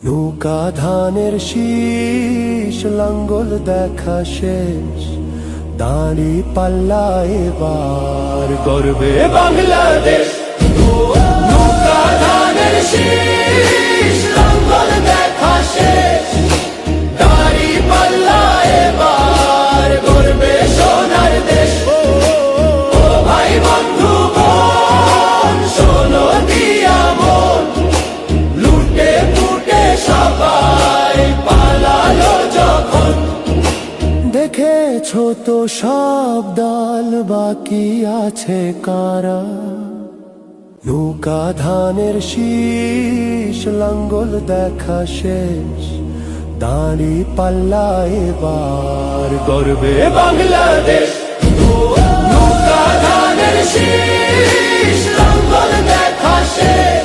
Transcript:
নৌকা ধানের শীষ লাঙ্গল দেখা শেষ, দাঁড়ি পাল্লা এবার গর্বে বাংলাদেশ। নৌকা ধানের শীষ লাঙ্গল দেখা শেষ, দাঁড়ি পাল্লা এবার গর্বে সোনার দেশ। ও ভাই বন্ধু বোন শোনো দিয়া মন, লুটে পুটে সবাই পালালো যখন। দেখেছো তো সব দল বাকি আছে কারা, নৌকা ধানের শীষ লাঙ্গল দেখা শেষ, দাঁড়ি পাল্লা এবার গর্বে বাংলাদেশ। নৌকা ধানের শীষ লাঙ্গল দেখা শেষ,